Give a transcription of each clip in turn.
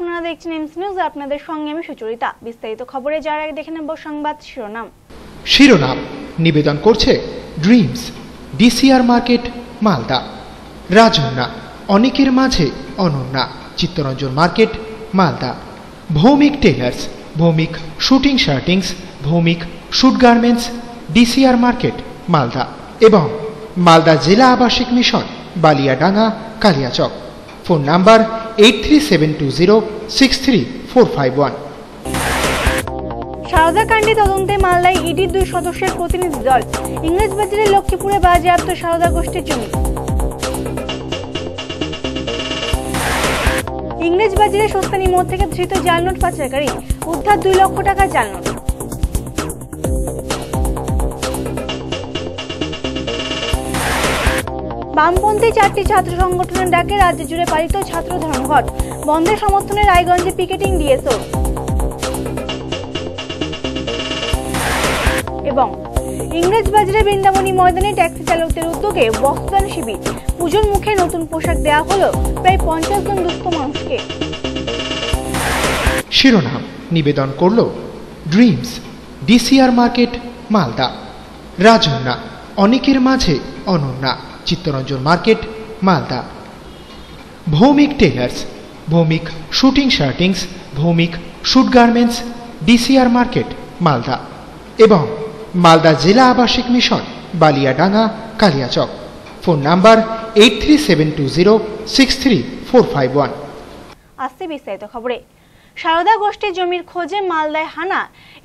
আপনারা দেখছেন MC news, আপনাদের সঙ্গে আমি সুচরিতা। বিস্তারিত খবরে যাওয়ার আগে দেখে নেব সংবাদ শিরোনাম নিবেদন করছে dreams DCR market Malda. Rajanya অনেকের মাঝে অনন্যা, Chittaranjan market Malda. Bhowmik tailors, Bhowmik suiting shirtings, Bhowmik suit garments, DCR market Malda এবং মালদা জেলা আবাসিক mission Baliadanga Kaliachak. Phone number 8372063451। Saradha কাণ্ডে তদন্তে মালদায় ইডির 2 সদস্যের প্রতিনিধি দল। ইংরেজবাজারের লক্ষ্মীপুরে বাজেয়াপ্ত সারদা গোষ্ঠীর জমি। ইংরেজবাজারে সস্তানি মোড় থেকে ধৃত জাল নোট পাচারকারী, উদ্ধার 2 লক্ষ টাকার জাল নোট। বামপন্থী 4টি ছাত্র সংগঠনের ডাকে রাজ্য জুড়ে পালিত ছাত্র ধর্মঘট, বন্ধের সমর্থনে রায়গঞ্জে পিকেটিং ডিএসও। এবং ইংরেজবাজারে বৃন্দাবনী ময়দানে ট্যাক্সি চালকদের উদ্যোগে বস্ত্রদান শিবির, পুজোর মুখে নতুন পোশাক দেওয়া হলো প্রায় 50 জন দুস্থ মানুষকে। শিরোনাম নিবেদন করল dreams DCR market Malda. Rajanya অনেকের মাঝে অনন্যা, Chittaranjan market Malda. Bhowmik tailors, Bhowmik suiting shirtings, Bhowmik suit garments, DCR market Malda এবং মালদা জেলা আবাসিক mission Baliadanga Kaliachak. Phone number 8372063451। আসছে বিস্তারিত খবরে। সারদা গোষ্ঠীর জমির খোঁজে মালদায় হানা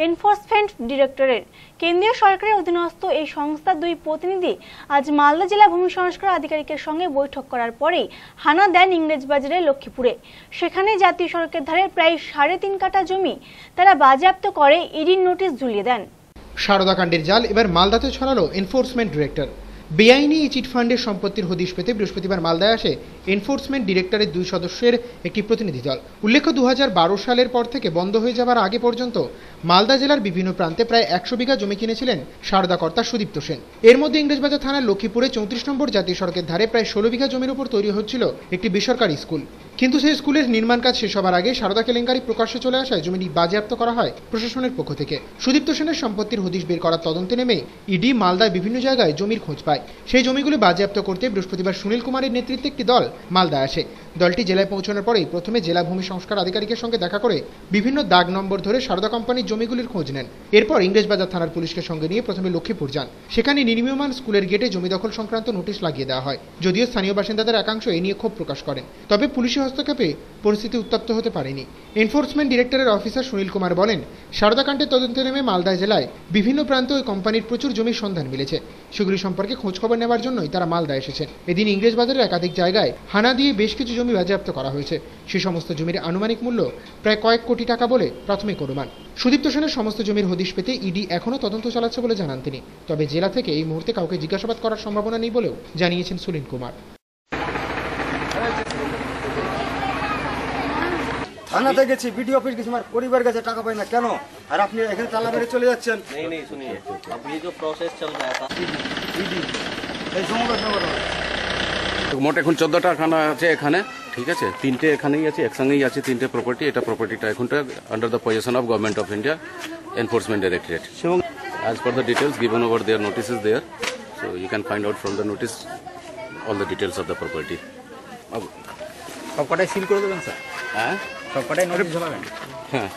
এনফোর্সমেন্ট ডিরেক্টরের। কেন্দ্রীয় সরকারের অধীনস্থ এই সংস্থার 2 প্রতিনিধি আজ মালদা জেলা ভূমি সংস্কার আধিকারিকের সঙ্গে বৈঠক করার পরেই হানা দেন ইংরেজবাজারের লক্ষ্মীপুরে। সেখানে জাতীয় সড়কের ধারে প্রায় 3.5 কাঠা জমি তারা বাজেয়াপ্ত করে ইডির নোটিশ ঝুলিয়ে দেন। সারদা কাণ্ডের জাল এবার মালদাতে ছড়ালো এনফোর্সমেন্ট ডিরেক্টর। বেআইনি এই চিটফান্ডের সম্পত্তির হদিশ পেতে বৃহস্পতিবার মালদায় আসে এনফোর্সমেন্ট ডিরেক্টরের 2 সদস্যের একটি প্রতিনিধি দল। উল্লেখ্য 2012 সালের পর থেকে বন্ধ হয়ে যাওয়ার আগে পর্যন্ত মালদা জেলার বিভিন্ন প্রান্তে প্রায় 100 বিঘা জমি কিনেছিলেন সারদা কর্তা সুদীপ্ত সেন। এর মধ্যে ইংরেজবাজার থানার লক্ষ্মীপুরে 34 নম্বর জাতীয় সড়কের ধারে প্রায় 16 বিঘা জমির উপর তৈরি হচ্ছিল একটি বেসরকারি স্কুল। কিন্তু সেই স্কুলের নির্মাণ কাজ শেষ হবার আগে সারদা কেলেঙ্কারি প্রকাশ্যে চলে আসায় জমিটি বাজেয়াপ্ত করা হয় প্রশাসনের পক্ষ থেকে। সুদীপ্ত সেনের সম্পত্তির হদিশ বের করার তদন্তে নেমে ইডি মালদায় বিভিন্ন জায়গায় জমির খোঁজ পায়। সেই জমিগুলি বাজেয়াপ্ত করতে বৃহস্পতিবার সুনীল কুমারের নেতৃত্বে একটি দল মালদায় আসে। দলটি জেলায় পৌঁছানোর পরেই প্রথমে জেলা ভূমি সংস্কার আধিকারিকের সঙ্গে দেখা করে বিভিন্ন দাগ নম্বর ধরে সারদা কোম্পানির জমিগুলির খোঁজ নেন। এরপর ইংরেজবাজার থানার পুলিশকে সঙ্গে নিয়ে প্রথমে লক্ষ্মীপুর যান। সেখানে নির্মীয়মান স্কুলের গেটে জমি দখল সংক্রান্ত নোটিশ লাগিয়ে দেওয়া হয়। যদিও স্থানীয় বাসিন্দাদের একাংশ এ নিয়ে ক্ষোভ প্রকাশ করেন, তবে পুলিশি হস্তক্ষেপে পরিস্থিতি উত্তপ্ত হতে পারেনি। এনফোর্সমেন্ট ডিরেক্টরের অফিসার সুনীল কুমার বলেন, সারদা কাণ্ডের তদন্তে নেমে মালদা জেলায় বিভিন্ন প্রান্তে ওই কোম্পানির প্রচুর জমির সন্ধান মিলেছে। সেগুলি সম্পর্কে খোঁজ খবর নেওয়ার জন্যই তারা মালদা এসেছেন। এদিন ইংরেজবাজারের একাধিক জায়গায় হানা দিয়ে বেশ কিছু জমি বাজেয়াপ্ত করা হয়েছে। সে সমস্ত জমির আনুমানিক মূল্য প্রায় কয়েক কোটি টাকা বলে প্রাথমিক অনুমান। সুদীপ্ত সেনের সমস্ত জমির হদিশ পেতে ইডি এখনও তদন্ত চালাচ্ছে বলে জানান তিনি। তবে জেলা থেকে এই মুহূর্তে কাউকে জিজ্ঞাসাবাদ করার সম্ভাবনা নেই বলেও জানিয়েছেন সুনীল কুমার। থানাতে গেছি, বিডিও অফিস গেছি, আমার পরিবার গেছে, টাকা পাই না কেন? আর আপনি এখানে তালা মেরে চলে যাচ্ছেন। মোট এখন 14টা খানা আছে এখানে, ঠিক আছে। 3টে এখানেই আছে, একসঙ্গেই আছে 3টে প্রপার্টি। এটা প্রপার্টিটা এখনটা under the position of government of India enforcement directorate. As per the details given over there, notice is there, so you can find out from the notice all the details of the property. সবকটাই seal করে দেবেন sir? হ্যাঁ, সবকটাই notice ঝোলাবেন। হ্যাঁ।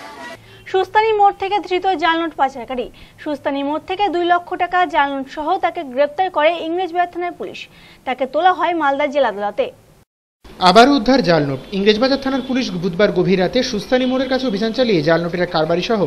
সুস্তানি মোড় থেকে ধৃত জাল নোট পাচারকারী। সুস্তানি মোড় থেকে 2 লক্ষ টাকা জাল নোট সহ তাকে গ্রেপ্তার করে ইংরেজবাজার থানার পুলিশ। তাকে তোলা হয় মালদা জেলা আদালতে। আবারও উদ্ধার জাল নোট। ইংরেজবাজার থানার পুলিশ বুধবার গভীর রাতে সুস্তানি মোড়ের কাছে অভিযান চালিয়ে জাল নোটের কারবারি সহ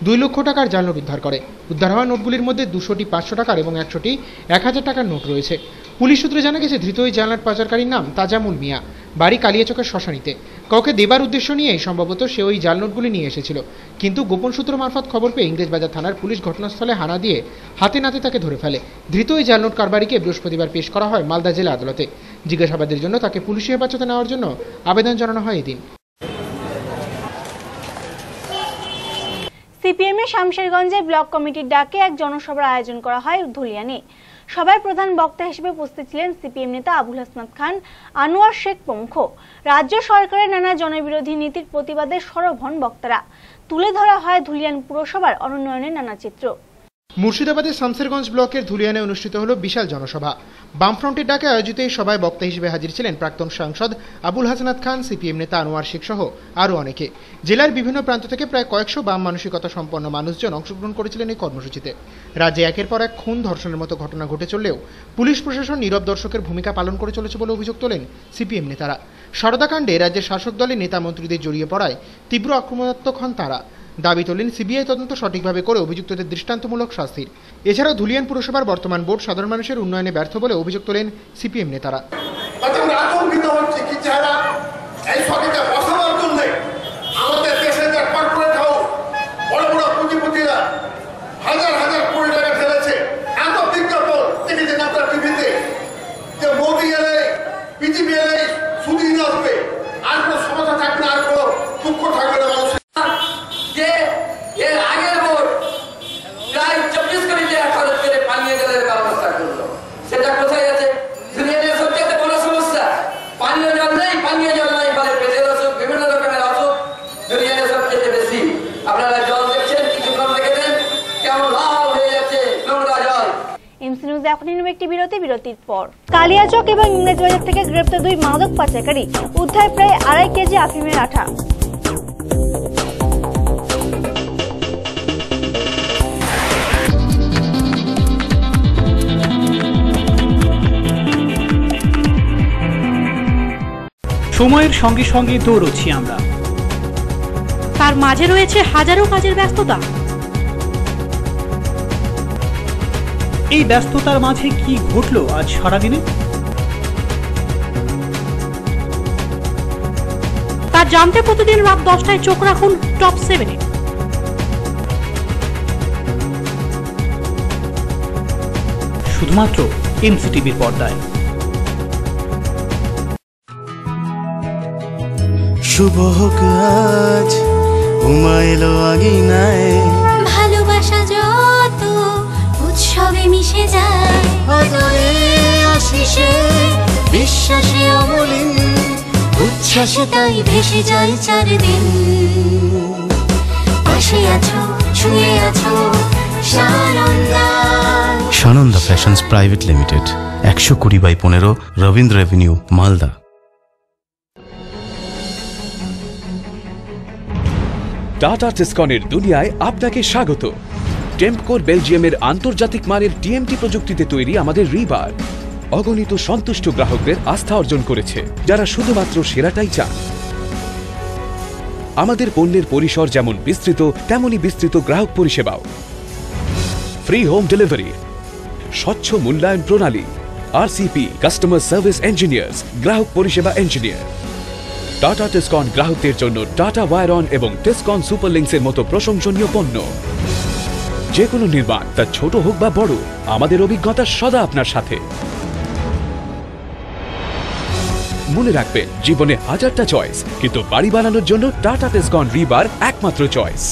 2 লক্ষ টাকার জাল নোট উদ্ধার করে। উদ্ধার হওয়া নোটগুলির মধ্যে 200টি 500 টাকার এবং 100টি 1000 টাকার নোট রয়েছে। পুলিশ সূত্রে জানা গেছে, ধৃত ওই জাল নোট পাচারকারীর নাম তাজামুল মিয়া, বাড়ি কালিয়াচকের শ্মশানীতে। কাউকে দেবার উদ্দেশ্য নিয়েই সম্ভবত সে ওই জাল নোটগুলি নিয়ে এসেছিল। কিন্তু গোপন সূত্র মারফত খবর পেয়ে ইংরেজবাজার থানার পুলিশ ঘটনাস্থলে হানা দিয়ে হাতে নাতে তাকে ধরে ফেলে। ধৃত ওই জাল নোট কারবারিকে বৃহস্পতিবার পেশ করা হয় মালদা জেলা আদালতে। জিজ্ঞাসাবাদের জন্য তাকে পুলিশি হেফাজতে নেওয়ার জন্য আবেদন জানানো হয় এদিন। সিপিএমের শামশেরগঞ্জে ব্লক কমিটির ডাকে এক জনসভার আয়োজন করা হয় ধুলিয়ানে। সভায় প্রধান বক্তা হিসেবে উপস্থিত ছিলেন সিপিএম নেতা আবুল হাসনাত খান, আনোয়ার শেখ প্রমুখ। রাজ্য সরকারের নানা জনবিরোধী নীতির প্রতিবাদে সরব হন বক্তারা। তুলে ধরা হয় ধুলিয়ান পুরসভার অনুন্নয়নের নানা চিত্র। মুর্শিদাবাদের শামসেরগঞ্জ ব্লকের ধুলিয়ানে অনুষ্ঠিত হলো বিশাল জনসভা। বামফ্রন্টের ডাকে আয়োজিত এই সভায় বক্তা হিসেবে হাজির ছিলেন প্রাক্তন সাংসদ আবুল হাসনাত খান, সিপিএম নেতা আনোয়ার শেখ সহ আরও অনেকে। জেলার বিভিন্ন প্রান্ত থেকে প্রায় কয়েকশো বাম মানসিকতা সম্পন্ন মানুষজন অংশগ্রহণ করেছিলেন এই কর্মসূচিতে। রাজ্যে একের পর এক খুন, ধর্ষণের মতো ঘটনা ঘটে চললেও পুলিশ প্রশাসন নীরব দর্শকের ভূমিকা পালন করে চলেছে বলে অভিযোগ তোলেন সিপিএম নেতারা। সারদাকাণ্ডে রাজ্যের শাসক দলের নেতা মন্ত্রীদের জড়িয়ে পড়ায় তীব্র আক্রমণাত্মক হন তারা। দাবি তোলেন সিবিআই তদন্ত সঠিকভাবে করে অভিযুক্তদের দৃষ্টান্তমূলক শাস্তির। এছাড়াও ধুলিয়ান পুরসভার বর্তমান বোর্ড সাধারণ মানুষের উন্নয়নে ব্যর্থ বলে অভিযোগ তোলেন সিপিএম নেতারা। আতঙ্কিত হচ্ছে কি যারা এই সরকারকে বসানোর জন্য আমাদের দেশে যে কর্পোরেট হাউস, বড় বড় পুঁজিপতিরা হাজার হাজার কোটি টাকা ফেলেছে। এত বিজ্ঞাপন দেখেছেন আপনার টিভিতে যে মোদি এলে, বিজেপি এলে সুদিন আসবে, আর কোনো সমস্যা থাকবে না, আর কোনো দুঃখ থাকবে না মানুষের। যে এর আগের বোর্ড প্রায় 24 কোটি টাকা খরচ করে পানীয় জলের ব্যবস্থা করলো, সেটা কোথায় আছে? দুনিয়ার সবচেয়ে বড় সমস্যা পানীয় জল নেই, পানীয় জল নাই বলে পেটের অসুখ, বিভিন্ন রকমের অসুখ দুনিয়ার সবচেয়ে বেশি। আপনারা জল দেখছেন, কিছুক্ষণ দেখেছেন কেমন লাল হয়ে যাচ্ছে নোংরা জল। এমসি নিউজ এখনই নেবে একটি বিরতির পর। কালিয়াচক এবং ইংরেজবাজার থেকে গ্রেপ্তার 2 মাদক পাচারকারী, উদ্ধার প্রায় 2.5 কেজি আফিমের আঠা। সময়ের সঙ্গে সঙ্গে দৌড়চ্ছি আমরা, তার মাঝে রয়েছে হাজারো কাজের ব্যস্ততা। এই ব্যস্ততার মাঝে কি ঘটলো আজ সারাদিনে, তা জানতে প্রতিদিন রাত 10টায় চোখ রাখুন টপ 7-এ। শুধুমাত্র এমসিটিভির পর্দায়। শুভ হোক আজ উমাইলো আগিনায়, ভালোবাসা যত উৎসবে মিশে যায়, আদরে আশিসে বিশ্বাসে অমলিন, উচ্ছ্বাসে তাই ভেসে যায় চারদিন। পাশে আছো, ছুঁয়ে আছো Sananda. Sananda fashions private limited, 120/15 Rabindra avenue, Malda. Tata টিসকনের দুনিয়ায় আপনাকে স্বাগত। টেম্পকোর বেলজিয়ামের আন্তর্জাতিক মানের টিএমটি প্রযুক্তিতে তৈরি আমাদের রিবার অগণিত সন্তুষ্ট গ্রাহকদের আস্থা অর্জন করেছে, যারা শুধুমাত্র সেরাটাই চান। আমাদের পণ্যের পরিসর যেমন বিস্তৃত, তেমনই বিস্তৃত গ্রাহক পরিষেবাও। ফ্রি হোম ডেলিভারি, স্বচ্ছ মূল্যায়ন প্রণালী, আরসিপি কাস্টমার সার্ভিস ইঞ্জিনিয়ার্স, গ্রাহক পরিষেবা ইঞ্জিনিয়ার। টাটা টিসকন গ্রাহকদের জন্য টাটা ওয়ারন এবং টিসকন সুপারলিংসের মতো প্রশংসনীয় পণ্য। যে কোনো নির্মাণ, তা ছোট হোক বা বড়, আমাদের অভিজ্ঞতা সদা আপনার সাথে। মনে রাখবেন, জীবনে হাজারটা চয়েস, কিন্তু বাড়ি বানানোর জন্য টাটা টিসকন রিবার একমাত্র চয়েস।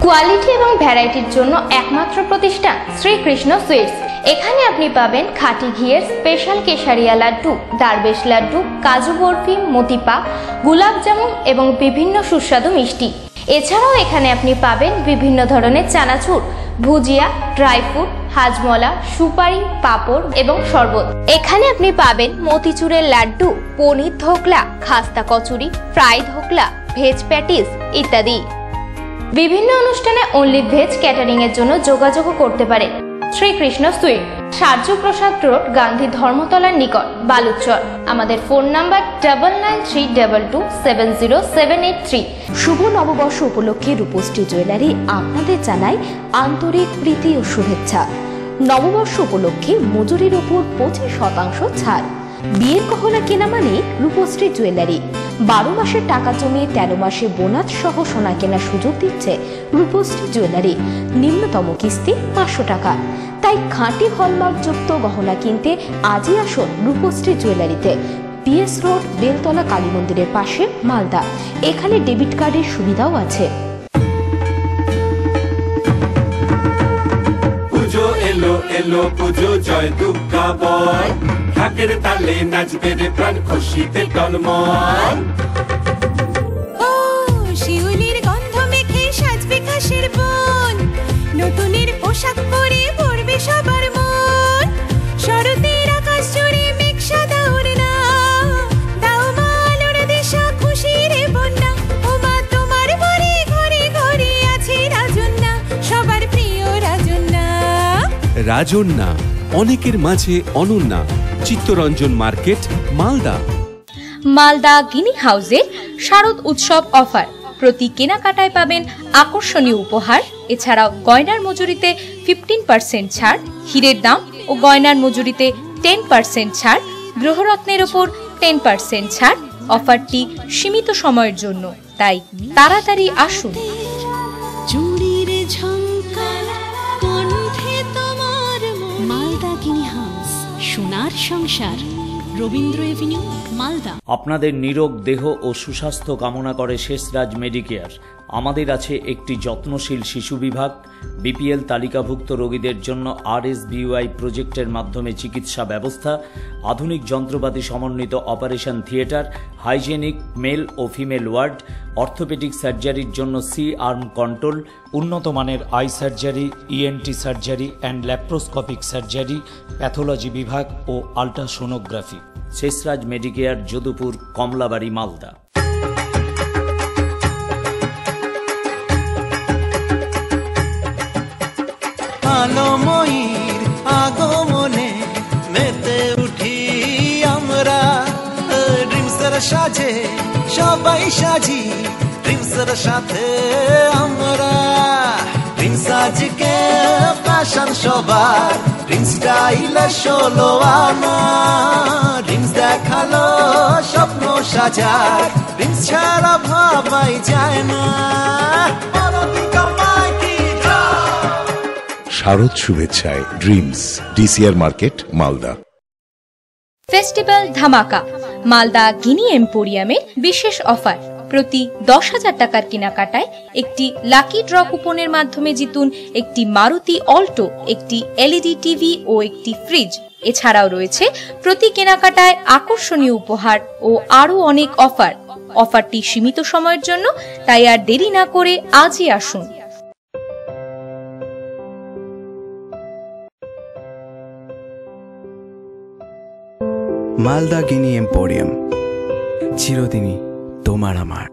কোয়ালিটি এবং ভ্যারাইটির জন্য একমাত্র প্রতিষ্ঠান শ্রীকৃষ্ণ সুইটস। এখানে আপনি পাবেন খাঁটি ঘিয়ের স্পেশাল কেশারিয়া লাড্ডু, দারবেশ লাড্ডু, কাজু বরফি, মতিপাক, গোলাপ জামুন এবং বিভিন্ন সুস্বাদু মিষ্টি। এছাড়াও এখানে আপনি পাবেন বিভিন্ন ধরনের চানাচুর, ভুজিয়া, ড্রাই ফ্রুট, হাজমলা, সুপারি, পাঁপড় এবং শরবত। এখানে আপনি পাবেন মতিচুরের লাড্ডু, পনির ধোকলা, খাস্তা kachori, fry dhokla, veg patties ইত্যাদি। বিভিন্ন অনুষ্ঠানে অনলি ভেজ ক্যাটারিং এর জন্য যোগাযোগ করতে পারেন শ্রীকৃষ্ণ সুইট, সার্যপ্রসাদ রোড, গান্ধী ধর্মতলার নিকট, বালুচর। আমাদের ফোন নাম্বার 9932270783। শুভ নববর্ষ উপলক্ষে রূপশ্রী জুয়েলারি আপনাদের জানায় আন্তরিক প্রীতি ও শুভেচ্ছা। নববর্ষ উপলক্ষে মজুরির উপর 25% ছাড়। বিয়ের গহনা কেনা মানে রূপশ্রী জুয়েলারি। 12 মাসের টাকা জমিয়ে 13 মাসে বোনাস সহ সোনা কেনার সুযোগ দিচ্ছে রূপশ্রী জুয়েলারি। নিম্নতম কিস্তি 500 টাকা। তাই খাঁটি হলমার্কযুক্ত গহনা কিনতে আজই আসুন রূপশ্রী জুয়েলারিতে। পিএস রোড, বেলতলা কালী মন্দিরের পাশে, মালদা। এখানে ডেবিট কার্ডের সুবিধাও আছে। এলো পুজো জয় দুর্গা বল ঢাকের তালে নাচবে রে প্রাণ খুশিতে টলমল শিউলির গন্ধ মেখে সাজবে ঘাসের বন নতুনের পোশাক পরে ভরবে সবার মন শরতের আকাশ জুড়ে মেঘ সাদা ওড়না দাও মা আলোর দিশা খুশির বন্যা ও মা তোমার ঘরে ঘরে ঘরে আছে রাজন্যা সবার প্রিয় রাজন্যা রাজন্যা অনেকের মাঝে অনন্যা চিত্তরঞ্জন মার্কেট মালদা মালদা গিনি হাউসের শারদ উৎসব অফার প্রতি কেনাকাটায় পাবেন আকর্ষণীয় উপহার এছাড়াও গয়নার মজুরিতে 15% ছাড় হীরের দাম ও গয়নার মজুরিতে 10% ছাড় গ্রহরত্নের উপর 10% ছাড় অফারটি সীমিত সময়ের জন্য তাই তাড়াতাড়ি আসুন চুড়ির ঝংকার কণ্ঠে তোমার মালদা গিনি হাউস সোনার সংসার রবীন্দ্র এভিনিউ মালদা। আপনাদের নিরোগ দেহ ও সুস্বাস্থ্য কামনা করে শেষরাজ মেডিকেয়ার। আমাদের আছে একটি যত্নশীল শিশু বিভাগ, বিপিএল তালিকাভুক্ত রোগীদের জন্য RSBY প্রজেক্টের মাধ্যমে চিকিৎসা ব্যবস্থা, আধুনিক যন্ত্রপাতি সমন্বিত অপারেশন থিয়েটার, হাইজেনিক মেল ও ফিমেল ওয়ার্ড, অর্থোপেডিক সার্জারির জন্য C-আর্ম কন্ট্রোল, উন্নত মানের I surgery, ENT surgery and laparoscopic surgery, pathology বিভাগ ও আল্ট্রাসোনোগ্রাফি। শেষরাজ মেডিকেয়ার, যদুপুর, কমলাবাড়ি, মালদা। আলোময়ীর আগমনে মেতে উঠি আমরা ড্রিমসের সাজে সবাই সাজি ড্রিমসের সাথে আমরা ড্রিমস আজকে ফ্যাশন সবার ড্রিমস স্টাইল 16 আনা ড্রিমস দেখালো স্বপ্ন সাজার ড্রিমস ছাড়া ভাবাই যায় না। শারদ শুভেচ্ছায় dreams, DCR market, Malda. Festival ধামাকা মালদা গিনি এম্পোরিয়ামের বিশেষ অফার প্রতি 10,000 টাকার কেনাকাটায় একটি লাকি ড্র কুপনের মাধ্যমে জিতুন একটি মারুতি অল্টো, একটি LED টিভি ও একটি ফ্রিজ। এছাড়াও রয়েছে প্রতি কেনাকাটায় আকর্ষণীয় উপহার ও আরো অনেক অফার। অফারটি সীমিত সময়ের জন্য, তাই আর দেরি না করে আজই আসুন। মালদা গিনি এম্পোরিয়াম, চিরদিনই তোমার আমার।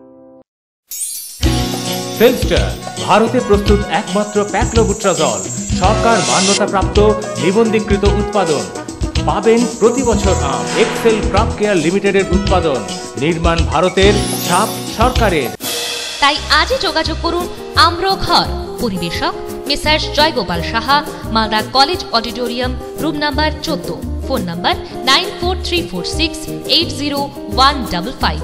সেলস্টার ভারতে প্রস্তুত একমাত্র প্যাক্লোবুট্রাজল, সরকার মান্যতাপ্রাপ্ত নিবন্ধীকৃত উৎপাদন। পাবেন প্রতি বছর এক্সেল ক্রপ কেয়ার লিমিটেডের উৎপাদন। নির্মাণ ভারতের, ছাপ সরকারের। তাই আজই যোগাযোগ করুন আম্রঘর। পরিবেশক Mrs Joygopal Saha, Malda college auditorium, room number 14, phone number 9434680155।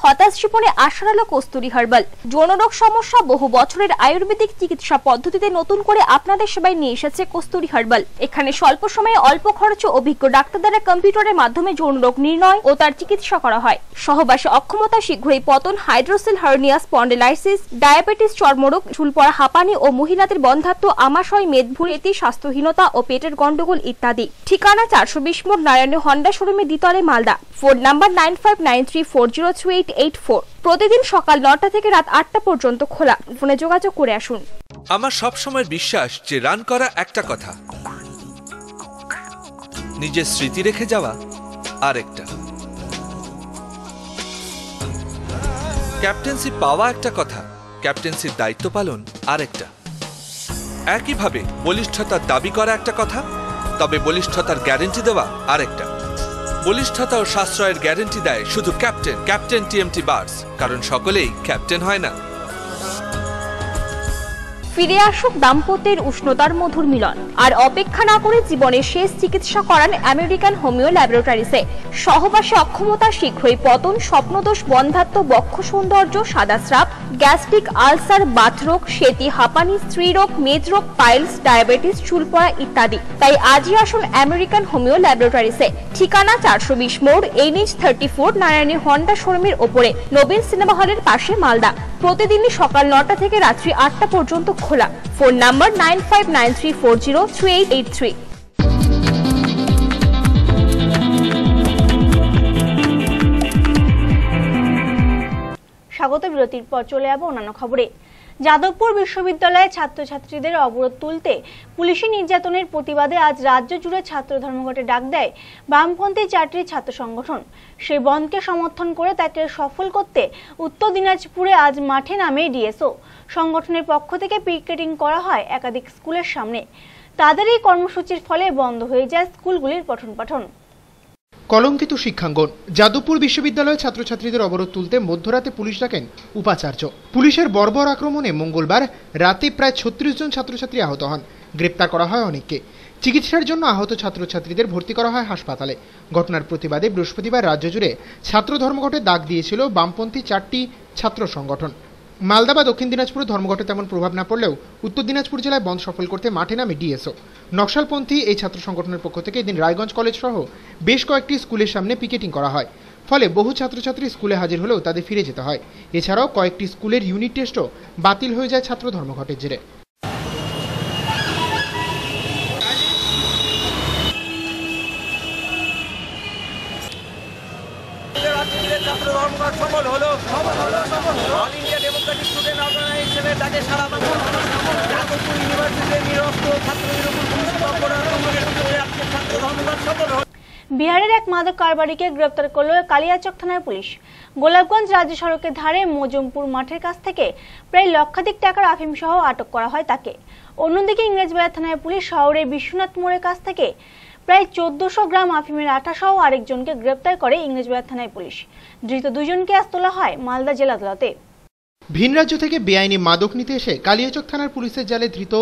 হতাশ জীবনে আশার আলো কস্তুরী হার্বাল। যৌনরোগ সমস্যা বহু বছরের আয়ুর্বেদিক চিকিৎসা পদ্ধতিতে নতুন করে আপনাদের সেবায় নিয়ে এসেছে কস্তুরী হার্বাল। এখানে স্বল্প সময়ে অল্প খরচে অভিজ্ঞ ডাক্তার দ্বারা কম্পিউটারের মাধ্যমে যৌনরোগ নির্ণয় ও তার চিকিৎসা করা হয়। সহবাসে অক্ষমতা, শীঘ্রই পতন, হাইড্রোসেল হার্নিয়া, স্পন্ডিলাইসিস, ডায়াবেটিস, চর্মরোগ, চুল পড়া, হাঁপানি ও মহিলাদের বন্ধ্যাত্ব, আমাশয়, মেদভুঁড়ি, স্বাস্থ্যহীনতা ও পেটের গন্ডগোল ইত্যাদি। ঠিকানা 420 মোড়, নারায়ণ হন্ডা শোরুমের দ্বিতলে, মালদা। Phone number 9593402884। প্রতিদিন সকাল 9টা থেকে রাত 8টা পর্যন্ত খোলা। ফোনে যোগাযোগ করে আসুন। আমার সব সময় বিশ্বাস যে রান করা একটা কথা, নিজের স্মৃতি রেখে যাওয়া আরেকটা। ক্যাপ্টেন্সি পাওয়া একটা কথা, ক্যাপ্টেন্সির দায়িত্ব পালন আরেকটা। একইভাবে বলিষ্ঠতার দাবি করা একটা কথা, তবে বলিষ্ঠতার গ্যারেন্টি দেওয়া আরেকটা। বলিষ্ঠতা ও সাশ্রয়ের গ্যারেন্টি দেয় শুধু ক্যাপ্টেন TMT বার্স, কারণ সকলেই ক্যাপ্টেন হয় না। ফিরে আসুক দাম্পত্যের উষ্ণতার মধুর মিলন। আর অপেক্ষা না করে জীবনের শেষ চিকিৎসা করান আমেরিকান হোমিও ল্যাবরেটরিজে। সহবাসে অক্ষমতা, শীঘ্রই পতন, স্বপ্নদোষ, বন্ধ্যাত্ব, বক্ষ সৌন্দর্য, সাদা স্রাব, গ্যাস্ট্রিক আলসার, বাতরোগ, সেতি, হাঁপানি, স্ত্রীরোগ, মেদরোগ, পাইলস, ডায়াবেটিস, চুল পড়া ইত্যাদি। তাই আজই আসুন আমেরিকান হোমিও ল্যাবরেটরিজে। ঠিকানা 420 মোড়, NH 34, নারায়ণী হন্ডা শোরুমের ওপরে, নবীন সিনেমা হলের পাশে, মালদা। প্রতিদিনই সকাল 9টা থেকে রাত্রি 8টা পর্যন্ত খোলা। Phone number 9593403883। স্বাগত বিরতির পর চলে যাব অন্যান্য খবরে। যাদবপুর বিশ্ববিদ্যালয়ে ছাত্রছাত্রীদের অবরোধ তুলতে পুলিশি নির্যাতনের প্রতিবাদে আজ রাজ্য জুড়ে ছাত্র ধর্মঘটে ডাক দেয় বামপন্থী 4টি ছাত্র সংগঠন। সেই বন্ধকে সমর্থন করে তাকে সফল করতে উত্তর দিনাজপুরে আজ মাঠে নামে ডিএসও। সংগঠনের পক্ষ থেকে পিকেটিং করা হয় একাধিক স্কুলের সামনে। তাদের এই কর্মসূচির ফলে বন্ধ হয়ে যায় স্কুলগুলির পঠন পাঠন। কলঙ্কিত শিক্ষাঙ্গন। যাদবপুর বিশ্ববিদ্যালয়ে ছাত্রছাত্রীদের অবরোধ তুলতে মধ্যরাতে পুলিশ ডাকেন উপাচার্য। পুলিশের বর্বর আক্রমণে মঙ্গলবার রাতে প্রায় 36 জন ছাত্রছাত্রী আহত হন। গ্রেপ্তার করা হয় অনেককে। চিকিৎসার জন্য আহত ছাত্রছাত্রীদের ভর্তি করা হয় হাসপাতালে। ঘটনার প্রতিবাদে বৃহস্পতিবার রাজ্য জুড়ে ছাত্র ধর্মঘটে ডাক দিয়েছিল বামপন্থী 4টি ছাত্র সংগঠন। মালদা বা দক্ষিণ দিনাজপুরে ধর্মঘটে তেমন প্রভাব না পড়লেও উত্তর দিনাজপুর জেলায় বন্ধ সফল করতে মাঠে নামে ডিএসও। নকশালপন্থী এই ছাত্র সংগঠনের পক্ষ থেকে এদিন রায়গঞ্জ কলেজ সহ বেশ কয়েকটি স্কুলের সামনে পিকেটিং করা হয়। ফলে বহু ছাত্রছাত্রী স্কুলে হাজির হলেও তাদের ফিরে যেতে হয়। এছাড়াও কয়েকটি স্কুলের ইউনিট টেস্টও বাতিল হয়ে যায় ছাত্র ধর্মঘটের জেরে। বিহারের এক মাদক কারবারিকে গ্রেপ্তার করল কালিয়াচক থানার পুলিশ। গোলাপগঞ্জ রাজ্য সড়কের ধারে মজুমপুর মাঠের কাছ থেকে প্রায় লক্ষাধিক টাকার আফিম সহ আটক করা হয় তাকে। অন্যদিকে ইংরেজবাজার থানার পুলিশ শহরের বিশ্বনাথ মোড়ের কাছ থেকে প্রায় 1400 গ্রাম আফিমের আঠা সহ আরেকজনকে গ্রেপ্তার করে ইংরেজবাজার থানার পুলিশ। ধৃত দুজনকে আজ তোলা হয় মালদা জেলা আদালতে। ভিন রাজ্য থেকে বেআইনি মাদক নিতে এসে কালিয়াচক থানার পুলিশের জালে ধৃত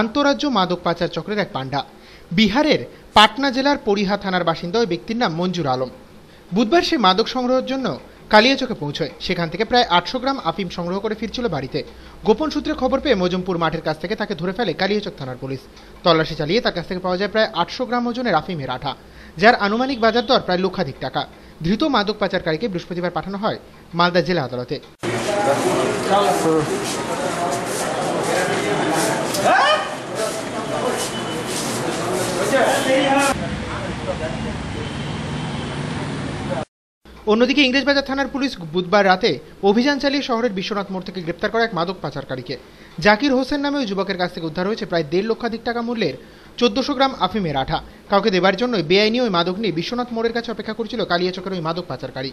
আন্তঃরাজ্য মাদক পাচার চক্রের এক পান্ডা। বিহারের পাটনা জেলার পরিহা থানার বাসিন্দা ওই ব্যক্তির নাম মঞ্জুর আলম। বুধবার সে মাদক সংগ্রহের জন্য কালিয়াচকে পৌঁছয়। সেখান থেকে প্রায় 800 গ্রাম আফিম সংগ্রহ করে ফিরছিল বাড়িতে। গোপন সূত্রে খবর পেয়ে মজুমপুর মাঠের কাছ থেকে তাকে ধরে ফেলে কালিয়াচক থানার পুলিশ। তল্লাশি চালিয়ে তার কাছ থেকে পাওয়া যায় প্রায় 800 গ্রাম ওজনের আফিমের আঠা, যার আনুমানিক বাজার দর প্রায় লক্ষাধিক টাকা। ধৃত মাদক পাচারকারীকে বৃহস্পতিবার পাঠানো হয় মালদা জেলা আদালতে। অন্যদিকে ইংরেজবাজার থানার পুলিশ বুধবার রাতে অভিযান চালিয়ে শহরের বিশ্বনাথ মোড় থেকে গ্রেপ্তার করে এক মাদক পাচারকারীকে। জাকির হোসেন নামে ওই যুবকের কাছ থেকে উদ্ধার হয়েছে প্রায় 1.5 লক্ষাধিক টাকা মূল্যের 1400 গ্রাম আফিমের আঠা। কাউকে দেবার জন্য বেআইনি ওই মাদক নিয়ে বিশ্বনাথ মোড়ের কাছে অপেক্ষা করছিল কালিয়াচকের ওই মাদক পাচারকারী।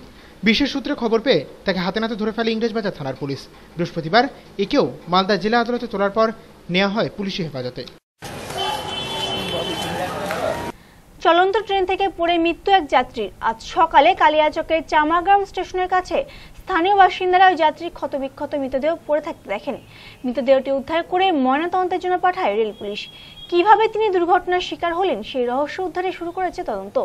বিশেষ সূত্রে খবর পেয়ে তাকে হাতে নাতে ধরে ফেলে ইংরেজবাজার থানার পুলিশ। বৃহস্পতিবার একেও মালদা জেলা আদালতে তোলার পর নেওয়া হয় পুলিশি হেফাজতে। চলন্ত ট্রেন থেকে পড়ে মৃত্যু এক যাত্রীর। আজ সকালে কালিয়াচকের চামাগ্রাম স্টেশনের কাছে স্থানীয় বাসিন্দারা ওই যাত্রীর ক্ষতবিক্ষত মৃতদেহ পড়ে থাকতে দেখেন। মৃতদেহটি উদ্ধার করে ময়নাতদন্তের জন্য পাঠায় রেল পুলিশ। কিভাবে তিনি দুর্ঘটনার শিকার হলেন সেই রহস্য উদ্ধারে শুরু করেছে তদন্ত।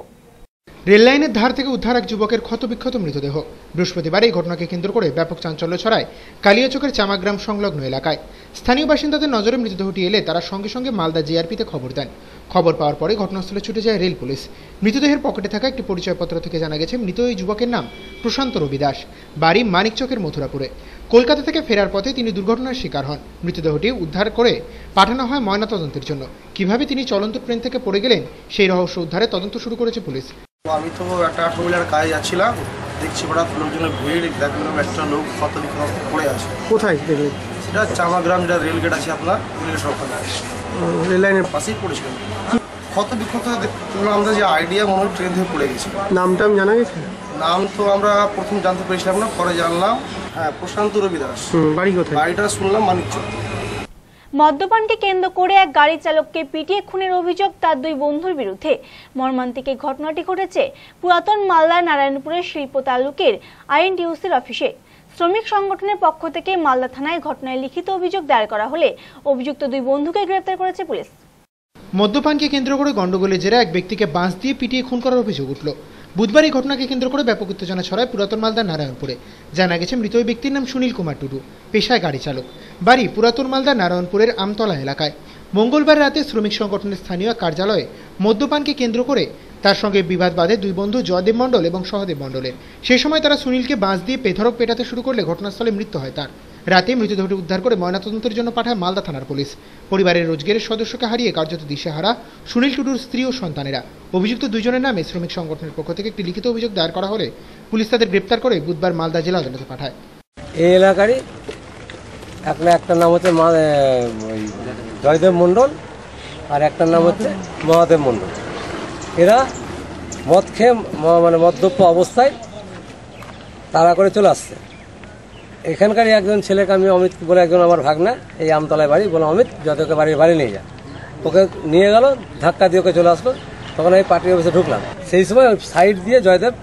রেল লাইনের ধার থেকে উদ্ধার এক যুবকের ক্ষতবিক্ষত মৃতদেহ। বৃহস্পতিবার এই ঘটনাকে কেন্দ্র করে ব্যাপক চাঞ্চল্য ছড়ায় কালিয়াচকের চামাগ্রাম সংলগ্ন এলাকায়। স্থানীয় বাসিন্দাদের নজরে মৃতদেহটি এলে তারা সঙ্গে সঙ্গে মালদা জিআরপিতে খবর দেন। খবর পাওয়ার পরে ঘটনাস্থলে ছুটে যায় রেল পুলিশ। মৃতদেহের পকেটে থাকা একটি পরিচয়পত্র থেকে জানা গেছে মৃত ওই যুবকের নাম প্রশান্ত রবি দাস, বাড়ি মানিকচকের মথুরাপুরে। কলকাতা থেকে ফেরার পথে তিনি দুর্ঘটনার শিকার হন। মৃতদেহটি উদ্ধার করে পাঠানো হয় ময়নাতদন্তের জন্য। কিভাবে তিনি চলন্ত ট্রেন থেকে পড়ে গেলেন সেই রহস্য উদ্ধারে তদন্ত শুরু করেছে পুলিশ। আমি তো একটা টুইলার কাজে যাচ্ছিলাম, দেখছি হঠাৎ লোকজনের ভিড়, দেখলাম একটা লোক ক্ষতবিক্ষত পড়ে আছে। কোথায় দেখলেন? সেটা চামাগ্রাম, যেটা রেল গেট আছে আপনার, রেলের ওখানে রেল লাইনের পাশেই পড়েছিল। ক্ষতবিক্ষত আমরা যে আইডিয়া মনে হয় ট্রেন থেকে পড়ে গেছি। নামটা জানা গেছে? নাম তো আমরা প্রথম জানতে পেরেছিলাম না, পরে জানলাম। হ্যাঁ, প্রশান্ত রবি দাস। বাড়ি কোথায়? বাড়িটা শুনলাম মানিকচক। মদ্যপানকে কেন্দ্র করে এক গাড়ি চালককে পিটিয়ে খুনের অভিযোগ তার দুই বন্ধুর বিরুদ্ধে। মর্মান্তিক এই ঘটনাটি ঘটেছে পুরাতন মালদার নারায়ণপুরের শিল্প তালুকের আইএনটিইউসির অফিসে। শ্রমিক সংগঠনের পক্ষ থেকে মালদা থানায় ঘটনায় লিখিত অভিযোগ দায়ের করা হলে অভিযুক্ত দুই বন্ধুকে গ্রেপ্তার করেছে পুলিশ। মদ্যপানকে কেন্দ্র করে গন্ডগোলের জেরে এক ব্যক্তিকে বাঁশ দিয়ে পিটিয়ে খুন করার অভিযোগ উঠল। বুধবার এই ঘটনাকে কেন্দ্র করে ব্যাপক উত্তেজনা ছড়ায় পুরাতন মালদার নারায়ণপুরে। জানা গেছে মৃত ওই ব্যক্তির নাম সুনীল কুমার টুডু, পেশায় গাড়ি চালক, বাড়ি পুরাতন মালদার নারায়ণপুরের আমতলা এলাকায়। মঙ্গলবার রাতে শ্রমিক সংগঠনের স্থানীয় কার্যালয়ে মদ্যপানকে কেন্দ্র করে তার সঙ্গে বিবাদ বাঁধে দুই বন্ধু জয়দেব মণ্ডল এবং সহদেব মণ্ডলের। সেই সময় তারা সুনীলকে বাঁশ দিয়ে বেধড়ক পেটাতে শুরু করলে ঘটনাস্থলে মৃত্যু হয় তার। রাতে মৃতদেহটি উদ্ধার করে ময়নাতদন্তের জন্য পাঠায় মালদা থানার পুলিশ। পরিবারের রোজগারের সদস্যকে হারিয়ে কার্যত দিশেহারা সুনীল টুডুর স্ত্রী ও সন্তানেরা। অভিযুক্ত দুজনের নামে শ্রমিক সংগঠনের পক্ষ থেকে একটি লিখিত অভিযোগ দায়ের করা হলে পুলিশ তাদের গ্রেপ্তার করে বুধবার মালদা জেলা আদালতে পাঠায়। এই এলাকারই একটা নাম হচ্ছে জয়দেব মণ্ডল আর একটার নাম হচ্ছে মহাদেব মণ্ডল। এরা মদ খেয়ে মানে মদ্যপ অবস্থায় তাড়া করে চলে আসছে। এখানকারই একজন ছেলেকে আমি অমিত বলে একজন আমার ভাগনা, এই আমতলায় বাড়ি, বলে অমিত যতকে বাড়ি নিয়ে যায়। ওকে নিয়ে গেল, ধাক্কা দিয়ে ওকে চলে আসলো। তখন আমি পার্টি অফিসে ঢুকলাম। সেই সময় সাইড দিয়ে জয়দেব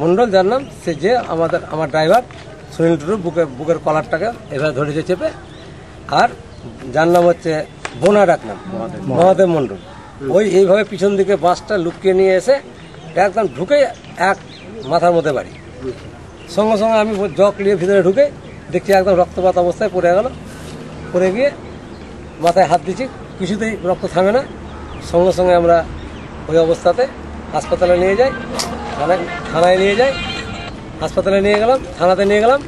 মণ্ডল, যার নাম, সে যে আমার ড্রাইভার সুনীল টুডুর বুকের কলারটাকে এভাবে ধরেছে চেপে, আর যার নাম হচ্ছে বোনা ডাকনাম মহাদেব মণ্ডল, এইভাবে পিছন দিকে বাসটা লুকিয়ে নিয়ে এসে একদম ঢুকে এক মাথার মধ্যে বাড়ি। সঙ্গে সঙ্গে আমি জগ নিয়ে ভিতরে ঢুকে দেখছি একদম রক্তপাত অবস্থায় পড়ে গেল। পড়ে গিয়ে মাথায় হাত দিচ্ছি, কিছুতেই রক্ত থামে না। সঙ্গে সঙ্গে আমরা ওই অবস্থাতে হাসপাতালে নিয়ে যাই, থানায় নিয়ে যাই। হাসপাতালে নিয়ে গেলাম, থানাতে নিয়ে গেলাম।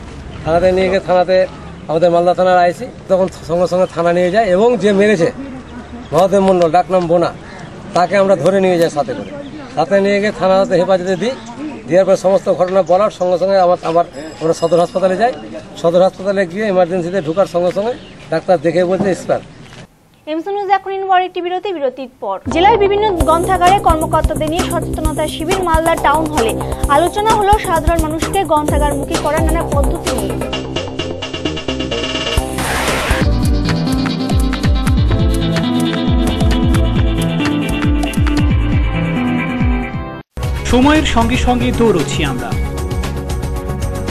থানাতে নিয়ে গিয়ে থানাতে আমাদের মালদা থানার আইসি তখন সঙ্গে সঙ্গে থানা নিয়ে যায়, এবং যে মেরেছে মহাদেব মণ্ডল ডাকনাম বোনা, তাকে আমরা ধরে নিয়ে যাই সাথে নিয়ে গিয়ে থানাতে হেফাজতে দিই। দেওয়ার পর সমস্ত ঘটনা বলার সঙ্গে সঙ্গে আমরা সদর হাসপাতালে যাই। সদর হাসপাতালে গিয়ে ইমার্জেন্সিতে ঢোকার সঙ্গে সঙ্গে ডাক্তার দেখে বলছে স্পার। এমসি নিউজ এখন একটি বিরতির পর। জেলার বিভিন্ন গ্রন্থাগারে কর্মকর্তাদের নিয়ে সচেতনতা শিবির মালদা টাউন হলে আলোচনা হলো সাধারণ মানুষকে গ্রন্থাগারমুখী করার নানা পদ্ধতি নিয়ে। সময়ের সঙ্গে সঙ্গে দৌড়চ্ছি আমরা,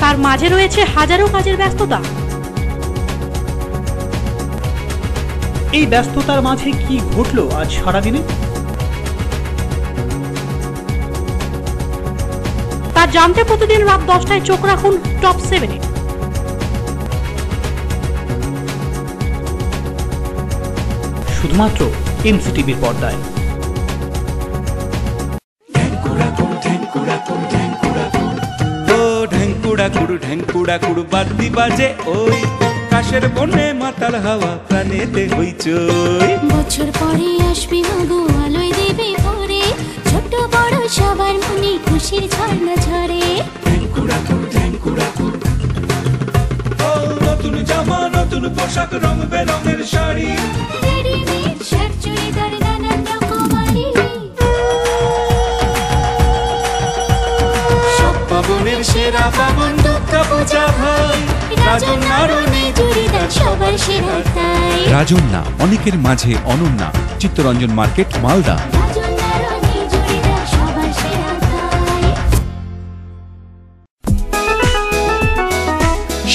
তার মাঝে রয়েছে হাজারো কাজের ব্যস্ততা। এই ব্যস্ততার মাঝে কি ঘটলো আজ সারাদিনে, তা জানতে প্রতিদিন রাত 10টায় চোখ রাখুন টপ 7-এ। শুধুমাত্র এমসিটিভির পর্দায়। ঢেঙ্কুড়া কুড়ু বাদ্যি বাজে ওই কাশের বনে মাতাল হাওয়া প্রাণেতে হইচই। বছর পরে আসবে মগো আলোয় দেবে ভরে, ছোট বড় সবার মনে খুশির ঝর্ণা ঝরে। নতুন জামা নতুন পোশাক রং বেরঙের শাড়ি, রেডিমেড শার্ট চুড়িদার নানান রকমারি, সব পাবনের সেরা পাবন দুর্গা পূজা ভাই। রাজন্যারণে চুড়িদার সবার সেরা তাই। রাজন্যা, অনেকের মাঝে অনন্যা। চিত্তরঞ্জন মার্কেট, মালদা। রাজন্যারণে চুড়িদার সবার সেরা তাই।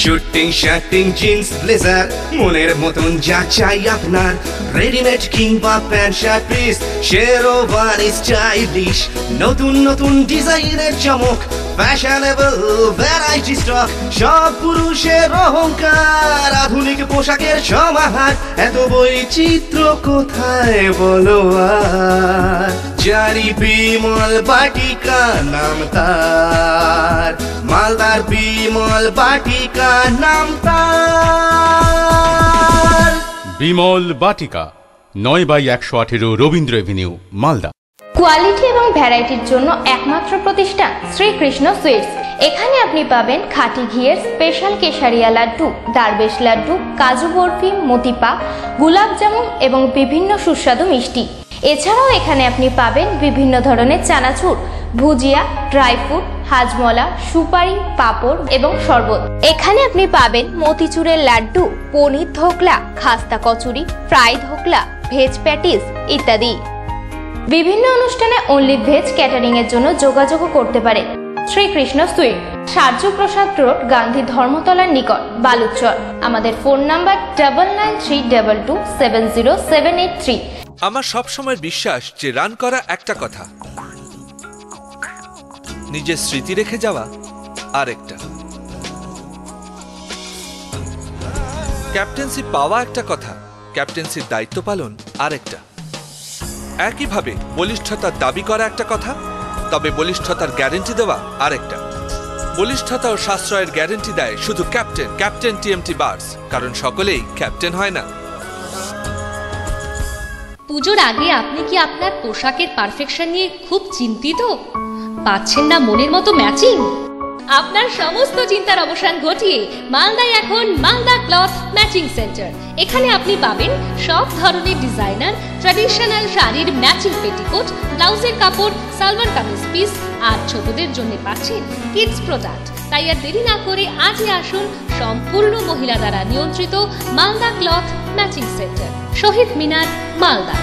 শুটিং শার্টিং জিন্স ব্লেজার মনের মতন যা চাই আপনার, রেডিমেড কিংবা pant shirt piece, sherwani stylish, নতুন নতুন ডিজাইনের চমক, ফ্যাশনেবল ভ্যারাইটি স্টক, সব পুরুষের অহংকার, আধুনিক পোশাকের সমাহার, এত বৈচিত্র্য কোথায় বলো আর। জারি বিমল বাটিকা নাম তার, মালদার বিমল বাটিকা নাম তার। বিমল বাটিকা 9/118 রবীন্দ্র এভিনিউ, মালদা। কোয়ালিটি এবং ভ্যারাইটির জন্য একমাত্র প্রতিষ্ঠান শ্রীকৃষ্ণ সুইটস। এখানে আপনি পাবেন খাঁটি ঘিয়ের স্পেশাল কেশারিয়া লাড্ডু, দারবেশ লাড্ডু, কাজু বরফি, মতিপা, গোলাপ জামুন এবং বিভিন্ন সুস্বাদু মিষ্টি। এছাড়াও এখানে আপনি পাবেন বিভিন্ন ধরনের চানাচুর, ভুজিয়া, ড্রাই ফ্রুট, হাজমলা, সুপারি, পাঁপড় এবং শরবত। এখানে আপনি পাবেন মতিচুরের লাড্ডু, পনির ধোকলা, খাস্তা kachori, fry dhokla, veg patties ইত্যাদি। বিভিন্ন অনুষ্ঠানে অনলি ভেজ ক্যাটারিং এর জন্য যোগাযোগ করতে পারেন শ্রীকৃষ্ণ সুইট, সার্য প্রসাদ রোড, গান্ধী ধর্মতলার নিকট, বালুচর। আমাদের ফোন নাম্বার 9932270783। আমার সব সময় বিশ্বাস যে রান করা একটা কথা, নিজের স্মৃতি রেখে যাওয়া আরেকটা। ক্যাপ্টেন্সি পাওয়া একটা কথা, ক্যাপ্টেন্সির দায়িত্ব পালন আরেকটা। একইভাবে বলিষ্ঠতার দাবি করা একটা কথা, তবে বলিষ্ঠতার গ্যারেন্টি দেওয়া আরেকটা। বলিষ্ঠতা ও সাশ্রয়ের গ্যারেন্টি দেয় শুধু ক্যাপ্টেন টিএমটি বার্স, কারণ সকলেই ক্যাপ্টেন হয় না। পুজোর আগে আপনি কি আপনার পোশাকের পারফেকশন নিয়ে খুব চিন্তিত? পাচ্ছেন না মনের মতো ম্যাচিং? আপনার সমস্ত চিন্তার অবসান ঘটিয়ে মালদায় এখন মালদা ক্লথ ম্যাচিং সেন্টার। এখানে আপনি পাবেন সব ধরনের ডিজাইনার ট্র্যাডিশনাল শাড়ির ম্যাচিং পেটিকোট, ব্লাউজের কাপড়, সালোয়ার কামিজ পিস, আর ছোটদের জন্য পাচ্ছেন কিডস প্রোডাক্ট। তাই আর দেরি না করে আজই আসুন সম্পূর্ণ মহিলা দ্বারা নিয়ন্ত্রিত Malda cloth matching centre, Shahid Minar, Malda.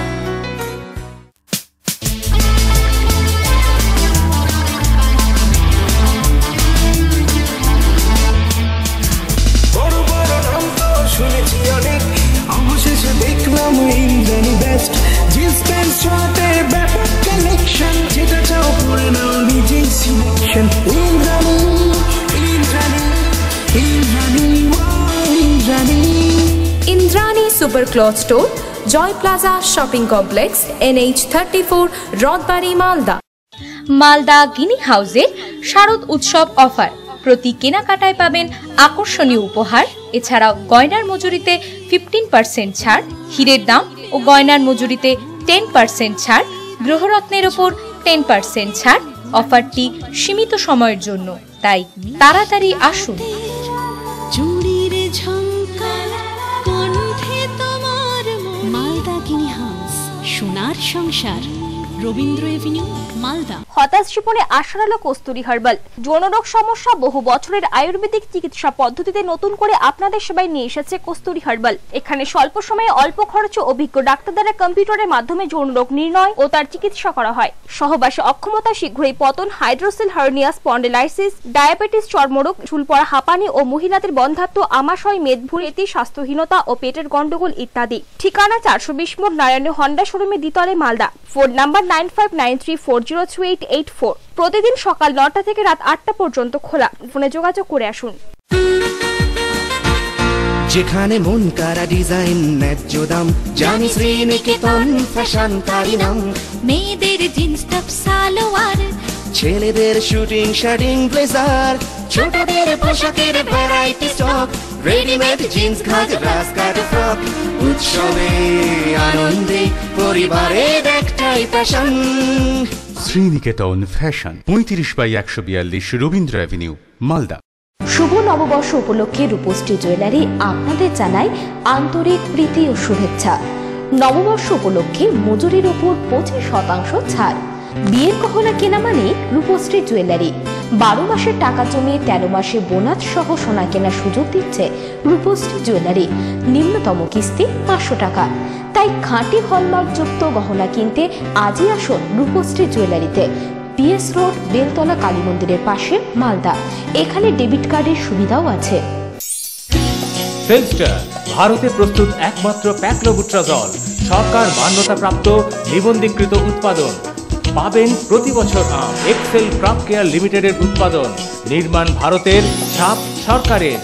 শুনেছি অনেক, অবশেষে দেখলাম ইন্দ্রাণী বেস্ট জিন্স প্যান্ট শার্টে ব্যাপক কালেকশন, যেটা চাও পরে নাও নিজেই selection. Indrani Indrani Indrani Indrani Indrani super cloth store, Joy plaza shopping complex, NH34, Rathbari, Malda. Malda গিনি হাউসের শারদ উৎসব অফার। প্রতি কেনাকাটায় পাবেন আকর্ষণীয় উপহার। এছাড়াও গয়নার মজুরিতে 15% ছাড়, হীরের দাম ও গয়নার মজুরিতে 10% ছাড়, গ্রহরত্নের ওপর 10% ছাড়। অফারটি সীমিত সময়ের জন্য, তাই তাড়াতাড়ি আসুন। চুড়ির ঝংকার কণ্ঠে তোমার মালদা গিনি হাউস, সোনার সংসার, রবীন্দ্র এভিনিউ, মালদা। হতাশ জীবনে আশার আলো কস্তুরী হার্বাল। যৌনরোগ সমস্যা বহু বছরের আয়ুর্বেদিক চিকিৎসা পদ্ধতিতে নতুন করে আপনাদের সেবায় নিয়ে এসেছে কস্তুরী হার্বাল। এখানে স্বল্প সময়ে অল্প খরচে অভিজ্ঞ ডাক্তার দ্বারা কম্পিউটারের মাধ্যমে যৌনরোগ নির্ণয় ও তার চিকিৎসা করা হয়। সহবাসে অক্ষমতা, শীঘ্রই পতন, হাইড্রোসেল হার্নিয়া, স্পন্ডিলাইসিস, ডায়াবেটিস, চর্মরোগ, চুল পড়া, হাঁপানি ও মহিলাদের বন্ধ্যাত্ব, আমাশয়, মেদভুঁড়ি, স্বাস্থ্যহীনতা ও পেটের গন্ডগোল ইত্যাদি। ঠিকানা 420 মোড়, নারায়ণ হন্ডা শোরুমে, দ্বিতলে, মালদা। Phone number 9593402884। প্রতিদিন সকাল 9টা থেকে রাত 8টা পর্যন্ত খোলা। ফোনে যোগাযোগ করে আসুন। যেখানে মন কারা ডিজাইন, ন্যায্য দাম, জানি শ্রীনিকেতন ফ্যাশনকারী নাম। মেয়েদের জিন্স টপ, সালোয়ার, ছেলেদের শুটিং শার্টিং ব্লেজার, ছোটদের পোশাকের variety stock, readymade jeans, ghagra, skirt, frock. উৎসবে আনন্দে পরিবারের একটাই fashion, Sriniketan fashion, 35/142 Rabindra avenue, Malda. শুভ নববর্ষ উপলক্ষে রূপশ্রী জুয়েলারি আপনাদের জানায় আন্তরিক প্রীতি ও শুভেচ্ছা। নববর্ষ উপলক্ষে মজুরির উপর 25% ছাড়। বিয়ের গহনা কেনা মানে রূপশ্রী জুয়েলারি। 12 মাসের টাকা জমিয়ে 13 মাসে বোনাস সহ সোনা কেনার সুযোগ দিচ্ছে রূপশ্রী জুয়েলারি। নিম্নতম কিস্তি 500 টাকা। তাই খাঁটি হলমার্কযুক্ত গহনা কিনতে আজই আসুন রূপশ্রী জুয়েলারিতে। PS রোড, বেলতলা কালী মন্দিরের পাশে, মালদা। এখানে ডেবিট কার্ডের সুবিধাও আছে। সেলস্টার, ভারতে প্রস্তুত একমাত্র প্যাক্লোবুট্রাজল, সরকার মান্যতাপ্রাপ্ত নিবন্ধীকৃত উৎপাদন। পাবেন প্রতি বছর আম। এক্সেল ক্রপ কেয়ার লিমিটেডের উৎপাদন, নির্মাণ ভারতের, ছাপ সরকারের।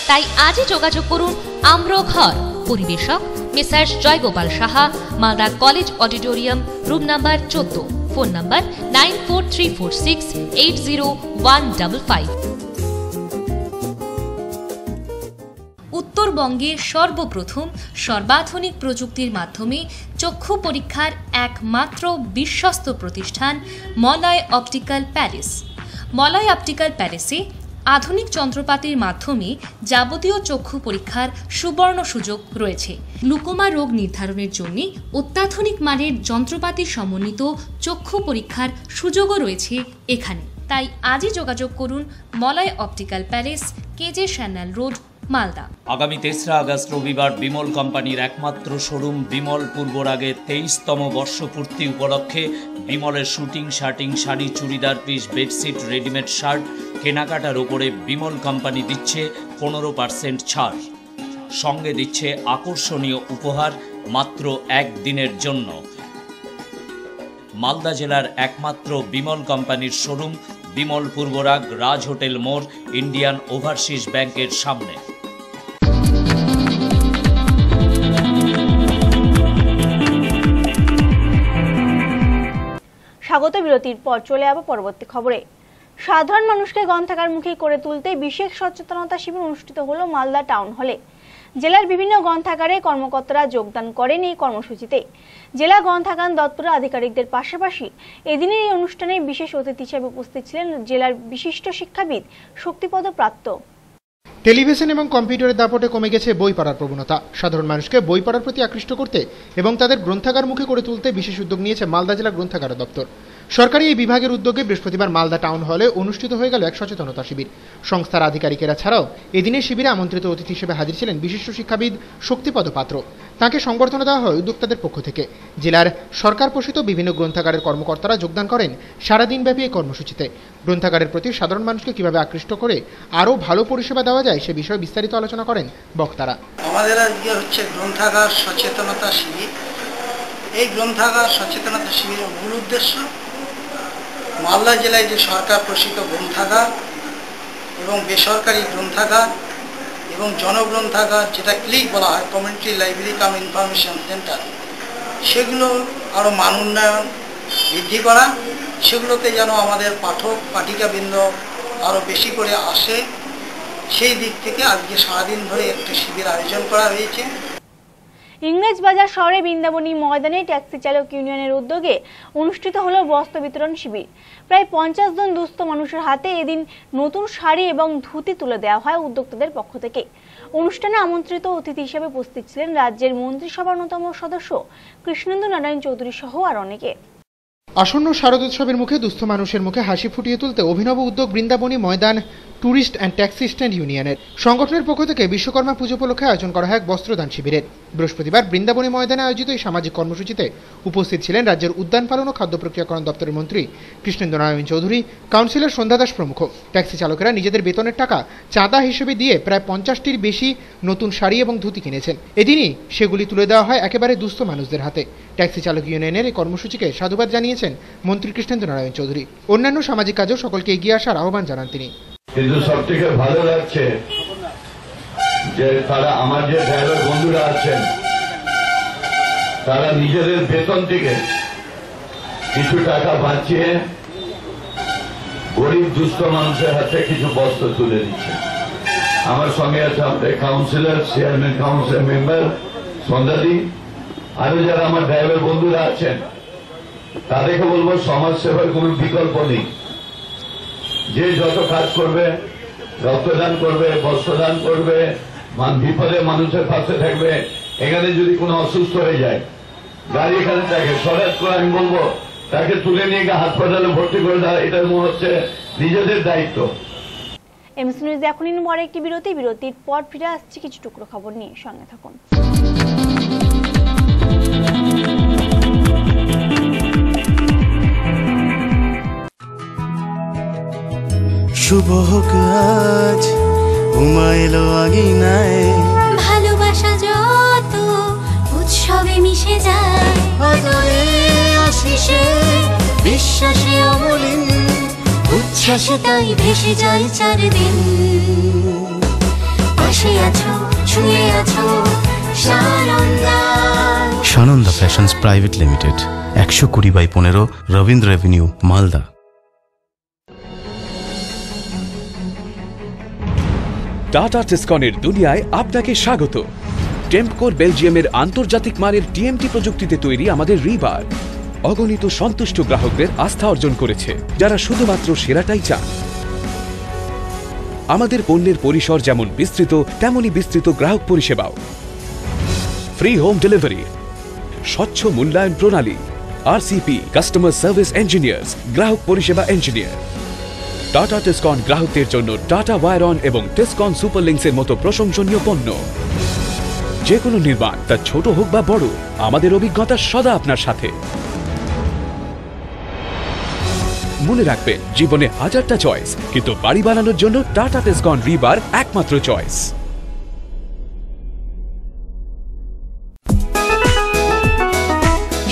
তাই আজই যোগাযোগ করুন আম্র ঘর। পরিবেশক messrs Joygopal Saha, Malda college auditorium, room number 14। Phone number 9434680155। উত্তরবঙ্গে সর্বপ্রথম সর্বাধুনিক প্রযুক্তির মাধ্যমে চক্ষু পরীক্ষার একমাত্র বিশ্বস্ত প্রতিষ্ঠান Malay optical palace. Malay optical প্যালেসে আধুনিক যন্ত্রপাতির মাধ্যমে যাবতীয় চক্ষু পরীক্ষার সুবর্ণ সুযোগ রয়েছে। গ্লুকোমা রোগ নির্ধারণের জন্য অত্যাধুনিক মানের যন্ত্রপাতি সমন্বিত চক্ষু পরীক্ষার সুযোগও রয়েছে এখানে। তাই আজই যোগাযোগ করুন Malay optical palace, কেজে শ্যান্যাল road, Malda. আগামী 3রা আগস্ট রবিবার বিমল কোম্পানির একমাত্র শোরুম বিমল পূর্বরাগে 23তম বর্ষপূর্তি উপলক্ষে বিমলের suiting, shirting, sari, churidar piece, bedsheet, readymade shirt কেনাকাটার ওপরে বিমল কোম্পানি দিচ্ছে 15% ছাড়। সঙ্গে দিচ্ছে আকর্ষণীয় উপহার মাত্র একদিনের জন্য। মালদা জেলার একমাত্র বিমল কোম্পানির শোরুম বিমল পূর্বরাগ, রাজ হোটেল মোড়, ইন্ডিয়ান ওভারসিজ ব্যাংকের সামনে। স্বাগত বিরতির পর চলে যাব পরবর্তী খবরে। সাধারণ মানুষকে গ্রন্থাগারমুখী করে তুলতে বিশেষ সচেতনতা শিবির অনুষ্ঠিত হলো মালদা টাউন হলে। জেলার বিভিন্ন গ্রন্থাগারে কর্মকর্তারা যোগদান করেন এই কর্মসূচিতে। জেলা গ্রন্থাগার দপ্তরের আধিকারিকদের পাশাপাশি এদিনের এই অনুষ্ঠানে বিশেষ অতিথি হিসেবে উপস্থিত ছিলেন জেলার বিশিষ্ট শিক্ষাবিদ শক্তিপদ প্রাপ্ত। টেলিভিশন এবং কম্পিউটারের দাপটে কমে গেছে বই পড়ার প্রবণতা। সাধারণ মানুষকে বই পড়ার প্রতি আকৃষ্ট করতে এবং তাদের গ্রন্থাগারমুখী করে তুলতে বিশেষ উদ্যোগ নিয়েছে মালদা জেলা গ্রন্থাগার দপ্তর। সরকারি এই বিভাগের উদ্যোগে বৃহস্পতিবার মালদা টাউন হলে অনুষ্ঠিত হয়ে গেল এক সচেতনতা শিবির। সংস্থার আধিকারিকেরা ছাড়াও এদিনের শিবিরে আমন্ত্রিত অতিথি হিসেবে হাজির ছিলেন বিশিষ্ট শিক্ষাবিদ শক্তিপদ পাত্র। তাঁকে সংবর্ধনা দেওয়া হয় উদ্যোক্তাদের পক্ষ থেকে। জেলার সরকার পোষিত বিভিন্ন গ্রন্থাগারের কর্মকর্তারা যোগদান করেন সারাদিনব্যাপী এই কর্মসূচিতে। গ্রন্থাগারের প্রতি সাধারণ মানুষকে কিভাবে আকৃষ্ট করে আরও ভালো পরিষেবা দেওয়া যায় সে বিষয়ে বিস্তারিত আলোচনা করেন বক্তারা। আমাদের আজকে হচ্ছে গ্রন্থাগার সচেতনতা শিবির। এই গ্রন্থাগার সচেতনতা শিবিরের মূল উদ্দেশ্য মালদা জেলায় যে সরকার প্রসিত গ্রন্থাগার এবং বেসরকারি গ্রন্থাগার এবং জনগ্রন্থাগার, যেটা ক্লিক বলা হয়, কমিউনিটি লাইব্রেরি কাম ইনফরমেশন সেন্টার, সেগুলো আরও মান উন্নয়ন বৃদ্ধি করা, সেগুলোতে যেন আমাদের পাঠক পাঠিকাবৃন্দ আরও বেশি করে আসে, সেই দিক থেকে আজকে সারাদিন ধরে একটা শিবির আয়োজন করা হয়েছে। ইংরেজবাজার শহরে বৃন্দাবনী ময়দানে ট্যাক্সি চালক ইউনিয়নের উদ্যোগে অনুষ্ঠিত হলো বস্ত্র বিতরণ শিবির। প্রায় 50 জন দুস্থ মানুষের হাতে এদিন নতুন শাড়ি এবং ধুতি তুলে দেওয়া হয় উদ্যোক্তাদের পক্ষ থেকে। অনুষ্ঠানে আমন্ত্রিত অতিথি হিসেবে উপস্থিত ছিলেন রাজ্যের মন্ত্রিসভার অন্যতম সদস্য কৃষ্ণেন্দু নারায়ণ চৌধুরী সহ আর অনেকে। আসন্ন শারদোৎসবের মুখে দুস্থ মানুষের মুখে হাসি ফুটিয়ে তুলতে অভিনব উদ্যোগ বৃন্দাবনী ময়দান ট্যুরিস্ট অ্যান্ড ট্যাক্সি স্ট্যান্ড ইউনিয়নের। সংগঠনের পক্ষ থেকে বিশ্বকর্মা পুজো উপলক্ষে আয়োজন করা হয় এক বস্ত্রদান শিবিরের। বৃহস্পতিবার বৃন্দাবনী ময়দানে আয়োজিত এই সামাজিক কর্মসূচিতে উপস্থিত ছিলেন রাজ্যের উদ্যান পালন ও খাদ্য প্রক্রিয়াকরণ দপ্তরের মন্ত্রী কৃষ্ণেন্দু নারায়ণ চৌধুরী, কাউন্সিলর সন্ধ্যা দাস প্রমুখ। ট্যাক্সি চালকেরা নিজেদের বেতনের টাকা চাঁদা হিসেবে দিয়ে প্রায় 50টির বেশি নতুন শাড়ি এবং ধুতি কিনেছেন। এদিনই সেগুলি তুলে দেওয়া হয় একেবারে দুস্থ মানুষদের হাতে। ট্যাক্সি চালক ইউনিয়নের এই কর্মসূচিকে সাধুবাদ জানিয়েছেন মন্ত্রী কৃষ্ণেন্দু নারায়ণ চৌধুরী। অন্যান্য সামাজিক কাজেও সকলকে এগিয়ে আসার আহ্বান জানান তিনি। কিন্তু সব থেকে ভালো লাগছে যে তারা আমার যে ড্রাইভার বন্ধুরা আছেন, তারা নিজেদের বেতন থেকে কিছু টাকা বাঁচিয়ে গরিব দুস্থ মানুষের হাতে কিছু বস্ত্র তুলে দিচ্ছে। আমার সঙ্গে আছে আমাদের কাউন্সিলর, চেয়ারম্যান, কাউন্সিল মেম্বার সন্ধ্যাদি, আরো যারা আমার ড্রাইভার বন্ধুরা আছেন, তাদেরকে বলবো সমাজ সেবার কোন বিকল্প নেই। যে যত কাজ করবে, রক্তদান করবে, বস্ত্রদান করবে, বিপদে মানুষের পাশে থাকবে। এখানে যদি কোনো অসুস্থ হয়ে যায়, গাড়ি এখানে থাকে, সরাজ করে আমি বলবো তাকে তুলে নিয়ে গিয়ে হাসপাতালে ভর্তি করে দেওয়া, এটা হচ্ছে নিজেদের দায়িত্ব। এমসি নিউজে এখন পরে একটি বিরতির পর ফিরে আসছি কিছু টুকরো খবর নিয়ে, সঙ্গে থাকুন। শুভ হোক আজ উমাইলো আগিনায়, ভালোবাসা যত উৎসবে মিশে যায়, আদরে আশিসে বিশ্বাসে অমলিন, উচ্ছ্বাসে তাই ভেসে যায় চারদিন। পাশে আছো, ছুঁয়ে আছো, Sananda. Sananda fashions private limited, 120/15 Rabindra avenue, Malda. Tata টিসকনের দুনিয়ায় আপনাকে স্বাগত। টেম্পকোর বেলজিয়ামের আন্তর্জাতিক মানের টিএমটি প্রযুক্তিতে তৈরি আমাদের রিবার অগণিত সন্তুষ্ট গ্রাহকদের আস্থা অর্জন করেছে, যারা শুধুমাত্র সেরাটাই চান। আমাদের পণ্যের পরিসর যেমন বিস্তৃত, তেমনি বিস্তৃত গ্রাহক পরিষেবাও। ফ্রি হোম ডেলিভারি, স্বচ্ছ মূল্যায়ন প্রণালী, আরসিপি কাস্টমার সার্ভিস ইঞ্জিনিয়ার্স, গ্রাহক পরিষেবা ইঞ্জিনিয়ার। টাটা টিসকন গ্রাহকদের জন্য টাটা ওয়ারন এবং টিসকন সুপারলিংসের মতো প্রশংসনীয় পণ্য। যে কোনো নির্মাণ, তা ছোট হোক বা বড়, আমাদের অভিজ্ঞতা সদা আপনার সাথে। মনে রাখবেন, জীবনে হাজারটা চয়েস, কিন্তু বাড়ি বানানোর জন্য টাটা টিসকন রিবার একমাত্র চয়েস।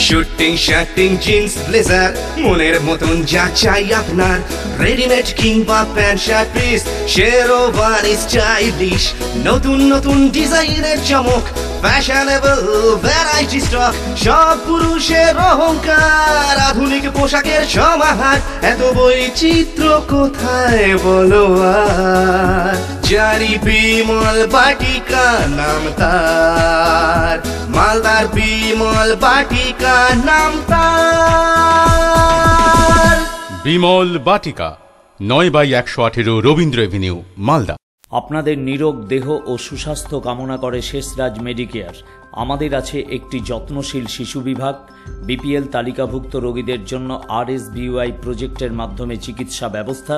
শুটিং শার্টিং জিন্স ব্লেজার মনের মতন যা চাই আপনার, রেডিমেড কিংবা pant shirt piece, sherwani stylish, নতুন নতুন ডিজাইনের চমক, ফ্যাশনেবল ভ্যারাইটি স্টক, সব পুরুষের অহংকার, আধুনিক পোশাকের সমাহার, এত বৈচিত্র্য কোথায় বলো আর, জারি বিমল বাটিকা নাম তার, মালদার বিমল বাটিকা নাম তার। বিমল বাটিকা 9/118 রবীন্দ্র এভিনিউ, মালদা। আপনাদের নিরোগ দেহ ও সুস্বাস্থ্য কামনা করে শেষরাজ মেডিকেয়ার। আমাদের আছে একটি যত্নশীল শিশু বিভাগ, বিপিএল তালিকাভুক্ত রোগীদের জন্য RSBUI প্রজেক্টের মাধ্যমে চিকিৎসা ব্যবস্থা,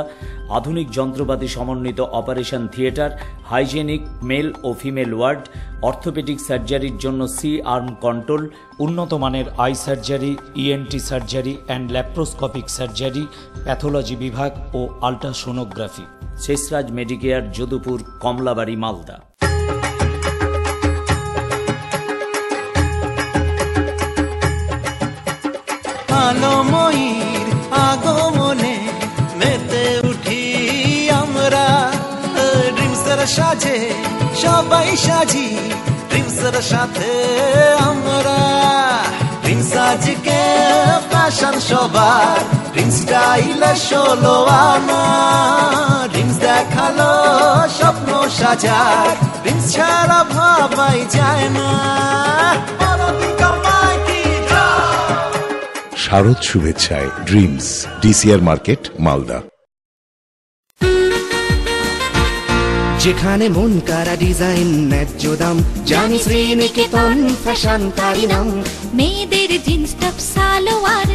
আধুনিক যন্ত্রপাতি সমন্বিত অপারেশন থিয়েটার, হাইজেনিক মেল ও ফিমেল ওয়ার্ড, অর্থোপেডিক সার্জারির জন্য C-আর্ম কন্ট্রোল, উন্নত মানের I surgery, ENT surgery and laparoscopic surgery, pathology বিভাগ ও আল্ট্রাসোনোগ্রাফি। শেষরাজ মেডিকেয়ার, যদুপুর, কমলাবাড়ি, মালদা। আলোময়ীর আগমনে মেতে উঠি আমরা, ড্রিমসের সাজে সবাই সাজি, ড্রিমসের সাথে আমরা। ড্রিমস আজকে ফ্যাশন সবার, ড্রিমস স্টাইলে 16 আনা, ড্রিমস দেখালো স্বপ্ন সাজার, ড্রিমস ছাড়া ভাবাই যায় না। শারদ শুভেচ্ছায় ড্রিমস, DCR মার্কেট, মালদা। যেখানে মন কারা ডিজাইন ন্যায্য দাম, জানি শ্রীনিকেতন ফ্যাশন তারি নাম। মেয়েদের জিন্স টপ সালোয়ার,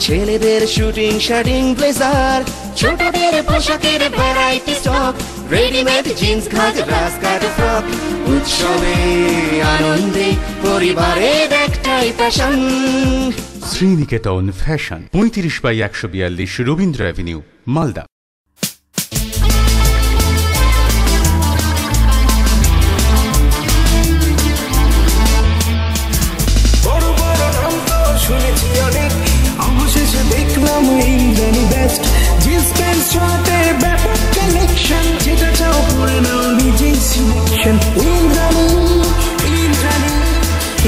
ছেলেদের শুটিং শার্টিং ব্লেজার, ছোটদের পোশাকের variety stock, readymade jeans ghagra skirt frock, উৎসবে আনন্দে পরিবারের একটাই fashion. Sriniketan fashion 35/142 Rabindra avenue, Malda. শুনেছি অনেক, অবশেষে দেখলাম ইন্দ্রাণী বেস্ট, জিন্স প্যান্ট শার্টে ব্যাপক কালেকশন, যেটা চাও পরে নাও নিজেই selection. Indrani Indrani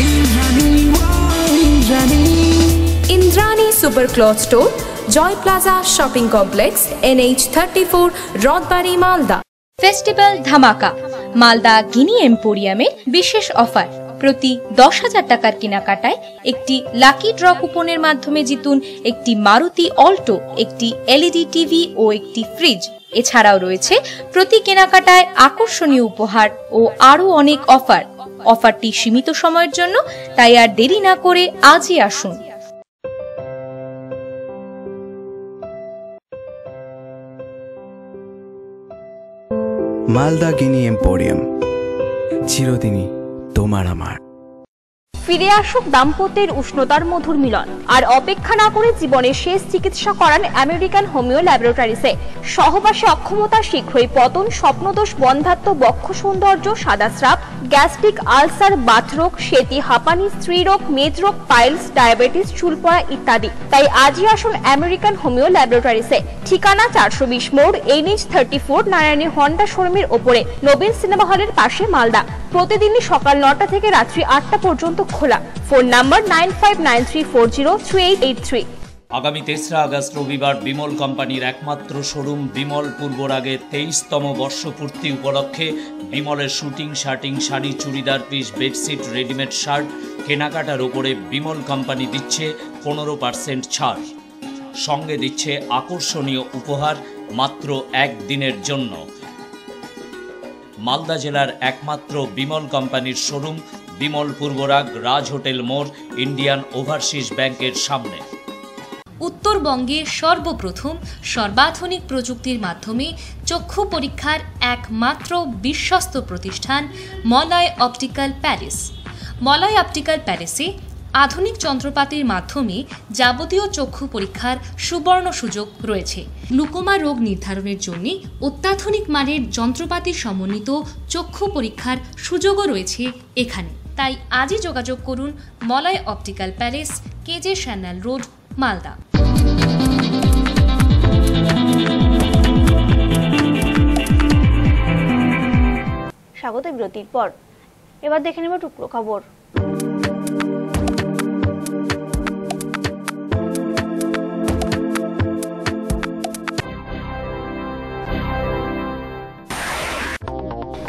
Indrani Indrani Indrani super cloth store, Joy plaza shopping complex, NH34, Rathbari, Malda. Festival ধামাকা, মালদা গিনি এম্পোরিয়ামের বিশেষ অফার। প্রতি 10,000 টাকার কেনাকাটায় একটি লাকি ড্র কুপনের মাধ্যমে জিতুন একটি মারুতি অল্টো, একটি LED টিভি ও একটি ফ্রিজ। এছাড়াও রয়েছে প্রতি কেনাকাটায় আকর্ষণীয় উপহার ও আরও অনেক অফার। অফারটি সীমিত সময়ের জন্য, তাই আর দেরি না করে আজই আসুন। মালদা গিনি এম্পোরিয়াম, চিরদিনই তোমার আমার। ফিরে আসুক দাম্পত্যের উষ্ণতার মধুর মিলন, আর অপেক্ষা না করে জীবনের শেষ চিকিৎসা করান আমেরিকান হোমিও ল্যাবরেটরিজে। সহবাসে অক্ষমতা, শীঘ্রই পতন, স্বপ্নদোষ, বন্ধ্যাত্ব, বক্ষ সৌন্দর্য, সাদা স্রাব, গ্যাস্ট্রিক আলসার, বাতরোগ, সেতি, হাঁপানি, স্ত্রীরোগ, মেদরোগ, পাইলস, ডায়াবেটিস, চুল পড়া ইত্যাদি। তাই আজই আসুন আমেরিকান হোমিও ল্যাবরেটরিজে। ঠিকানা 420 মোড়, NH34, নারায়ণী হন্ডা শোরুমের ওপরে, নবীন সিনেমা হলের পাশে, মালদা। প্রতিদিনই সকাল 9টা থেকে রাত্রি 8টা পর্যন্ত খোলা। Phone number 9593403883। আগামী 3রা আগস্ট রবিবার বিমল কোম্পানির একমাত্র শোরুম বিমল পূর্বরাগে 23তম বর্ষপূর্তি উপলক্ষে বিমলের suiting shirting, sari, churidar piece, bedsheet, readymade shirt কেনাকাটার উপরে বিমল কোম্পানি দিচ্ছে 15% ছাড়। সঙ্গে দিচ্ছে আকর্ষণীয় উপহার মাত্র একদিনের জন্য। মালদা জেলার একমাত্র বিমল কোম্পানির শোরুম বিমল পূর্বরাগ, রাজ হোটেল মোড়, ইন্ডিয়ান ওভারসিজ ব্যাংকের সামনে। উত্তরবঙ্গে সর্বপ্রথম সর্বাধুনিক প্রযুক্তির মাধ্যমে চক্ষু পরীক্ষার একমাত্র বিশ্বস্ত প্রতিষ্ঠান Malay optical palace. Malay optical প্যালেসে আধুনিক যন্ত্রপাতির মাধ্যমে যাবতীয় চক্ষু পরীক্ষার সুবর্ণ সুযোগ রয়েছে। গ্লুকোমা রোগ নির্ধারণের জন্য অত্যাধুনিক মানের যন্ত্রপাতি সমন্বিত চক্ষু পরীক্ষার সুযোগও রয়েছে এখানে। তাই আজই যোগাযোগ করুন Malay optical palace, কেজে Sanyal road, Malda. স্বাগত বিরতির পর এবার দেখে নেব টুকরো খবর।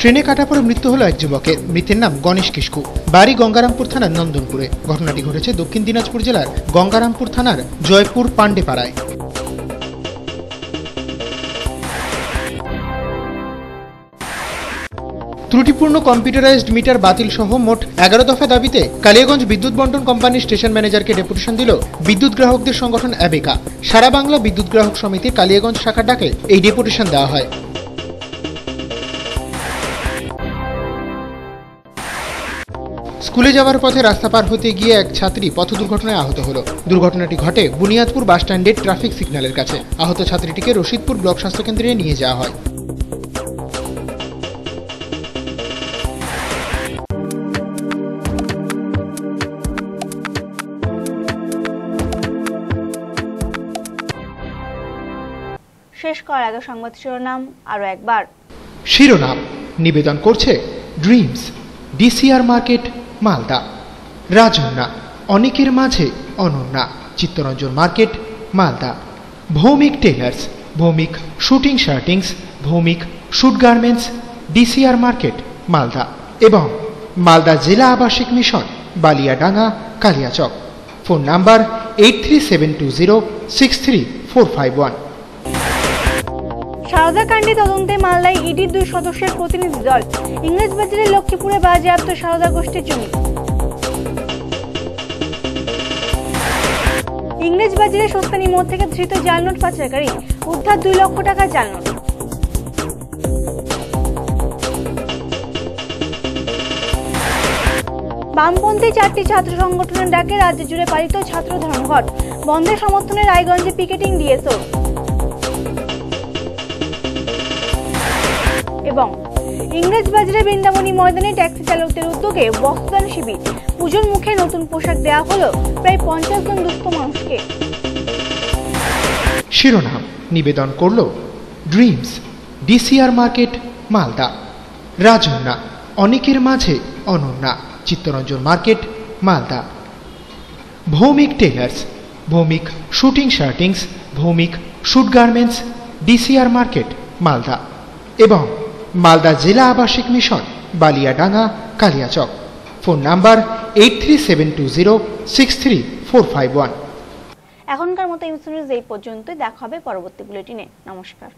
ট্রেনে কাটা পড়ে মৃত্যু হলো এক যুবকের। মৃতের নাম গণেশ কিস্কু, বাড়ি গঙ্গারামপুর থানার নন্দনপুরে। ঘটনাটি ঘটেছে দক্ষিণ দিনাজপুর জেলার গঙ্গারামপুর থানার জয়পুর পান্ডেপাড়ায়। ত্রুটিপূর্ণ কম্পিউটারাইজড মিটার বাতিল সহ মোট 11 দফা দাবিতে কালিয়াগঞ্জ বিদ্যুৎ বন্টন কোম্পানির স্টেশন ম্যানেজারকে ডেপুটেশন দিল বিদ্যুৎ গ্রাহকদের সংগঠন অ্যাবেকা। সারা বাংলা বিদ্যুৎ গ্রাহক সমিতির কালিয়াগঞ্জ শাখার ডাকে এই ডেপুটেশন দেওয়া হয়। স্কুলে যাওয়ার পথে রাস্তা পার হতে গিয়ে এক ছাত্রী পথ দুর্ঘটনায় আহত হল। দুর্ঘটনাটি ঘটে বুনিয়াদপুর বাসস্ট্যান্ডের ট্রাফিক সিগন্যালের কাছে। আহত ছাত্রীটিকে রশিদপুর ব্লক স্বাস্থ্যকেন্দ্রে নিয়ে যাওয়া হয়। শেষ করার আগে সংবাদ শিরোনাম আরো একবার। শিরোনাম নিবেদন করছে dreams, DCR market, Malda. Rajanya অনেকের মাঝে অনন্যা, Chittaranjan market, Malda. Bhowmik tailors, Bhowmik suiting shirtings, Bhowmik suit garments, DCR market, Malda. এবং মালদা জেলা আবাসিক mission, Baliadanga, Kaliachak. Phone number 8372063451। Saradha কাণ্ডে তদন্তে মালদায় ইডির 2 সদস্যের প্রতিনিধি দল। ইংরেজবাজারের লক্ষ্মীপুরে বাজেয়াপ্ত সারদা গোষ্ঠীর জমি। ইংরেজবাজারে সস্তানি মোড় থেকে ধৃত জাল নোট পাচারকারী, উদ্ধার 2 লক্ষ টাকা জাল নোট। বামপন্থী 4টি ছাত্র সংগঠনের ডাকে রাজ্য জুড়ে পালিত ছাত্র ধর্মঘট। বন্ধের সমর্থনে রায়গঞ্জে পিকেটিং ডিএসও। এবং ইংরেজবাজারে বৃন্দাবনী ময়দানে ট্যাক্সি চালকদের উদ্যোগে বস্ত্রদান শিবির। পুজোর মুখে নতুন পোশাক দেওয়া হলো প্রায় 50 জন দুস্থ মানুষকে। শিরোনাম নিবেদন করল dreams, DCR market, Malda. Rajanya অনেকের মাঝে অনন্যা, Chittaranjan market, Malda. Bhowmik tailors, Bhowmik suiting shirtings, Bhowmik suit garments, DCR market, Malda. এবং মালদা জেলা আবাসিক mission, Baliadanga, Kaliachak. Phone number 8372063451। এখনকার মতো এই পর্যন্ত। দেখা হবে পরবর্তী বুলেটিনে। নমস্কার।